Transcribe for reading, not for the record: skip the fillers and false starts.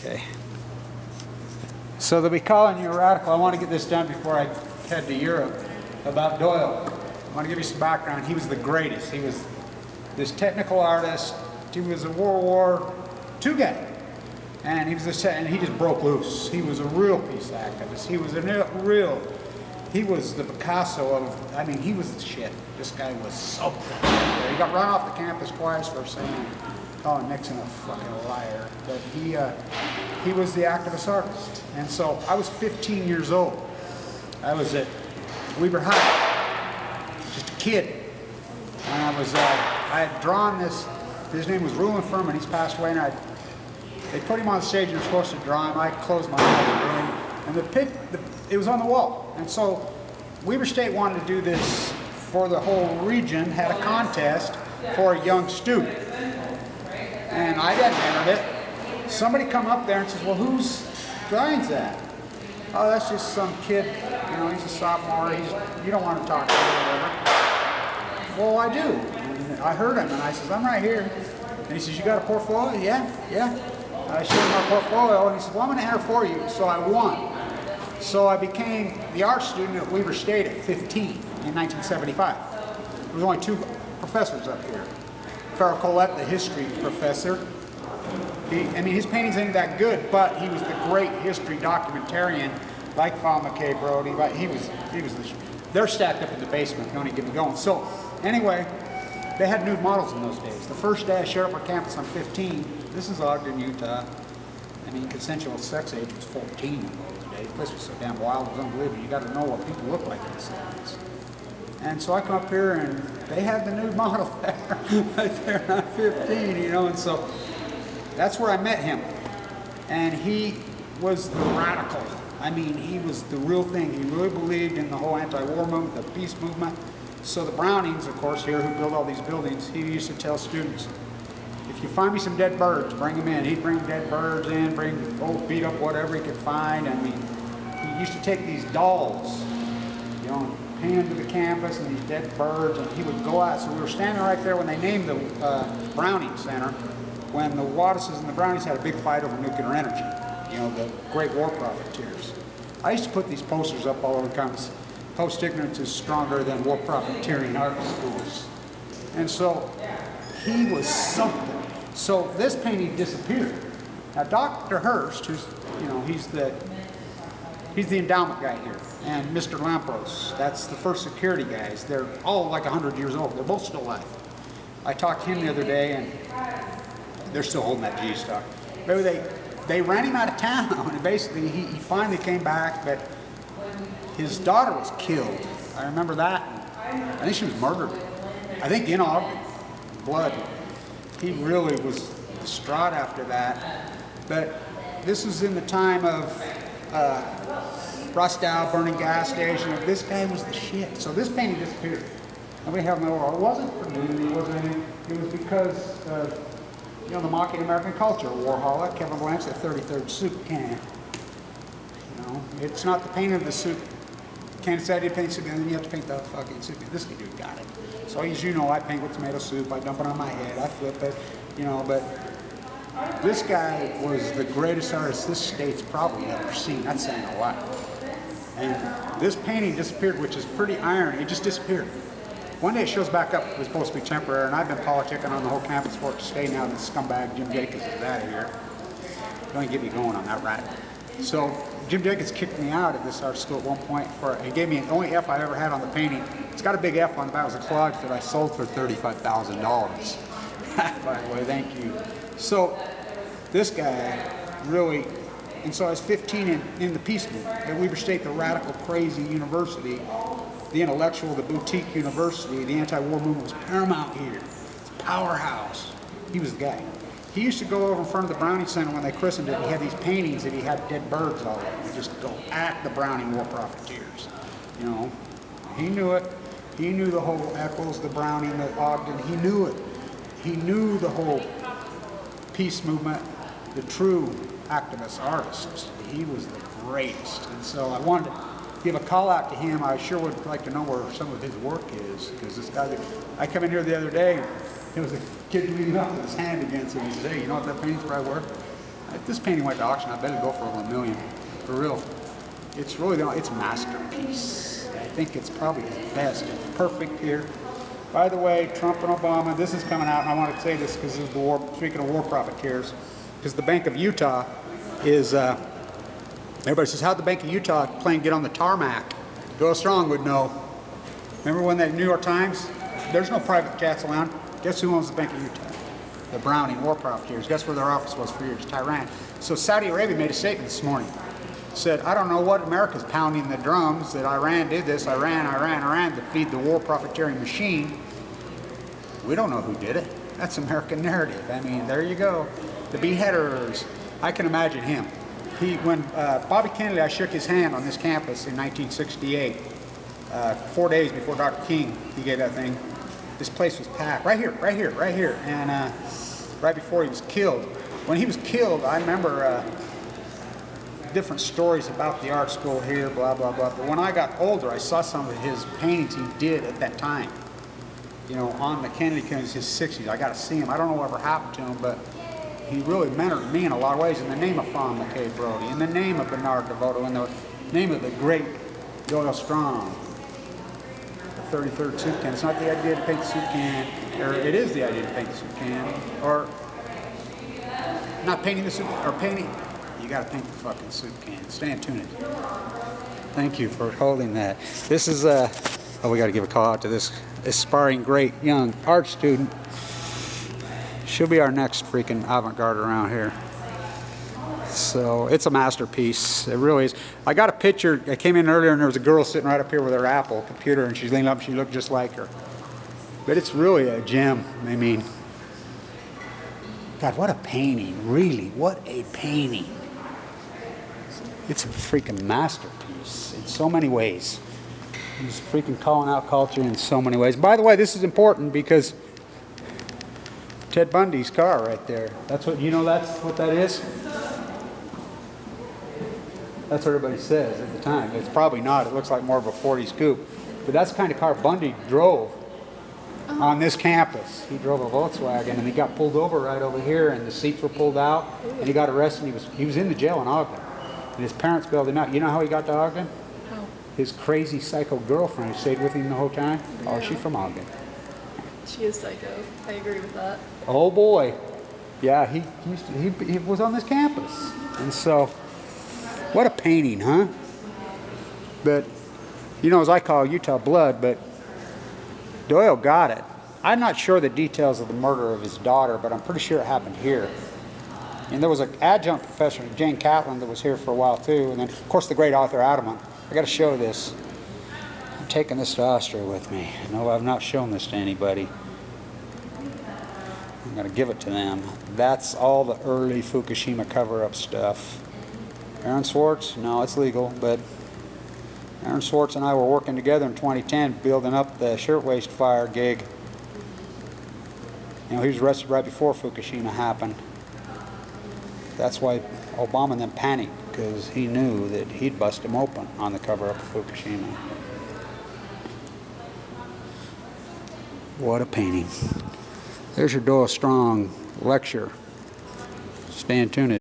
Okay. So they'll be calling you a radical. I want to get this done before I head to Europe about Doyle. I want to give you some background. He was the greatest. He was this technical artist. He was a World War II guy. And he was and he just broke loose. He was a real peace activist. He was he was the Picasso of, I mean, he was the shit. This guy was something. He got run off the campus twice for saying, oh, Nixon a fucking liar. But he was the activist artist. And so I was 15 years old. I was at Weber High, just a kid. And I had drawn this, his name was Rulon Furman, he's passed away, and they put him on stage and you're supposed to draw him. I closed my eyes and it was on the wall. And so Weber State wanted to do this for the whole region, had a contest for a young student. And I didn't enter it. Somebody come up there and says, well, whose drawing's that? Oh, that's just some kid, you know, he's a sophomore, you don't want to talk to him or whatever. Well, I do. And I heard him and I says, I'm right here. And he says, you got a portfolio? Yeah. I showed him my portfolio and he said, well, I'm going to enter for you. So I won. So I became the art student at Weber State at 15 in 1975. There was only two professors up here. Farrell Collette, the history professor. I mean, his paintings ain't that good, but he was the great history documentarian, like Val McKay Brody. They're stacked up in the basement, don't even get me going. So anyway, they had nude models in those days. The first day I showed up on campus, I'm 15. This is Ogden, Utah. I mean, consensual sex age was 14 in those days. The place was so damn wild, it was unbelievable. You got to know what people look like in the 70s. And so I come up here and they had the nude model there, right there, and I'm 15, you know, and so that's where I met him. And he was the radical. I mean, he was the real thing. He really believed in the whole anti-war movement, the peace movement. So the Brownings, of course, here, who build all these buildings, he used to tell students, if you find me some dead birds, bring them in. He'd bring dead birds in, bring old beat up whatever he could find. I mean, he used to take these dolls, you know, and paint them to the campus and these dead birds, and he would go out. So we were standing right there when they named the Browning Center, when the Wattises and the Brownings had a big fight over nuclear energy, you know, the great war profiteers. I used to put these posters up all over the campus. Post-ignorance is stronger than war profiteering art schools. And so he was something. So this painting disappeared. Now Dr. Hurst, who's, you know, he's the endowment guy here, and Mr. Lampros, that's the first security guys. They're all like 100 years old. They're both still alive. I talked to him the other day, and they're still holding that G stock. Maybe they ran him out of town, and basically he finally came back, but his daughter was killed. I remember that. I think she was murdered. I think in Ogden, blood. He really was distraught after that. But this was in the time of Rostow burning gas station. This guy was the shit. So this painting disappeared. Nobody held no over. It wasn't for nudity. It wasn't anything. It was because you know, the mocking American culture. Warhol, Kevin Blanche, the 33rd soup can. You know, it's not the painting of the soup. Can't decide to paint soup, and then you have to paint the fucking soup. This dude got it. So as you know, I paint with tomato soup. I dump it on my head. I flip it. You know, but this guy was the greatest artist this state's probably ever seen. That's saying a lot. And this painting disappeared, which is pretty irony. It just disappeared. One day it shows back up. It was supposed to be temporary, and I've been politicking on the whole campus for it to stay now that scumbag Jim Jacobs is out of here. Don't get me going on that rat. So Jim Jacobs kicked me out of this art school at one point. He gave me the only F I ever had on the painting. It's got a big F on the back. It was a collage that I sold for $35,000. By the way, thank you. So this guy really, and so I was 15 in the peace movement. At Weber State, the radical, crazy university, the intellectual, the boutique university, the anti-war movement was paramount here. It's a powerhouse. He was the guy. He used to go over in front of the Browning Center when they christened it. He had these paintings that he had dead birds all over. He'd just go at the Browning war profiteers. You know, he knew it. He knew the whole Eccles, the Browning, the Ogden. He knew it. He knew the whole peace movement, the true activist artists. He was the greatest. And so I wanted to give a call out to him. I sure would like to know where some of his work is, because this guy, I come in here the other day, there was a kid leaning up with his hand against him. He said, hey, you know what that painting's probably worth? If this painting went to auction, I bet it'd go for over $1 million. For real. It's really, it's a masterpiece. I think it's probably his best. It's perfect here. By the way, Trump and Obama, this is coming out, and I want to say this because this is the war, speaking of war profiteers, because the Bank of Utah is, everybody says, how'd the Bank of Utah plane get on the tarmac? Doyle Strong would know. Remember when that New York Times, there's no private jets around. Guess who owns the Bank of Utah? The Browning war profiteers. Guess where their office was for years? Tehran. So Saudi Arabia made a statement this morning. Said, I don't know what America's pounding the drums, that Iran did this, Iran, to feed the war profiteering machine. We don't know who did it. That's American narrative. I mean, there you go. The beheaders. I can imagine him. When Bobby Kennedy, I shook his hand on this campus in 1968, 4 days before Dr. King, he gave that thing. This place was packed, right here, and right before he was killed. When he was killed, I remember different stories about the art school here, blah, blah, blah. But when I got older, I saw some of his paintings he did at that time. You know, on the Kennedy campus, his 60s. I got to see him. I don't know what ever happened to him, but he really mentored me in a lot of ways. In the name of Fawn McKay Brody, in the name of Bernard DeVoto, in the name of the great Doyle Strong. The 33rd soup can. It's not the idea to paint the soup can, or it is the idea to paint the soup can, or not painting the soup, or painting. You got to paint the fucking soup can. Stay tuned. Thank you for holding that. This is oh, we got to give a call out to this aspiring great young art student. She'll be our next freaking avant-garde around here. So it's a masterpiece. It really is. I got a picture. I came in earlier and there was a girl sitting right up here with her Apple computer, and she's leaning up and she looked just like her. But it's really a gem. I mean, God, what a painting. Really, what a painting. It's a freaking masterpiece in so many ways. He's freaking calling out culture in so many ways. By the way, this is important because Ted Bundy's car right there. That's what, you know, that's what that is? That's what everybody says at the time. It's probably not. It looks like more of a 40s coupe. But that's the kind of car Bundy drove on this campus. He drove a Volkswagen and he got pulled over right over here and the seats were pulled out and he got arrested. He was in the jail in Ogden. And his parents bailed him out. You know how he got to Ogden? How? His crazy psycho girlfriend who stayed with him the whole time. Yeah. Oh, she's from Ogden. She is psycho. I agree with that. Oh boy. Yeah, he was on this campus. And so, what a painting, huh? But, you know, as I call Utah blood, but Doyle got it. I'm not sure the details of the murder of his daughter, but I'm pretty sure it happened here. And there was an adjunct professor, Jane Catlin, that was here for a while too. And then, of course, the great author Adamant. I got to show this. I'm taking this to Austria with me. No, I've not shown this to anybody. I'm going to give it to them. That's all the early Fukushima cover-up stuff. Aaron Swartz, no, it's legal, but Aaron Swartz and I were working together in 2010 building up the shirtwaist fire gig. You know, he was arrested right before Fukushima happened. That's why Obama then panicked, because he knew that he'd bust him open on the cover-up of Fukushima. What a painting. There's your Doyle Strong lecture. Stay tuned.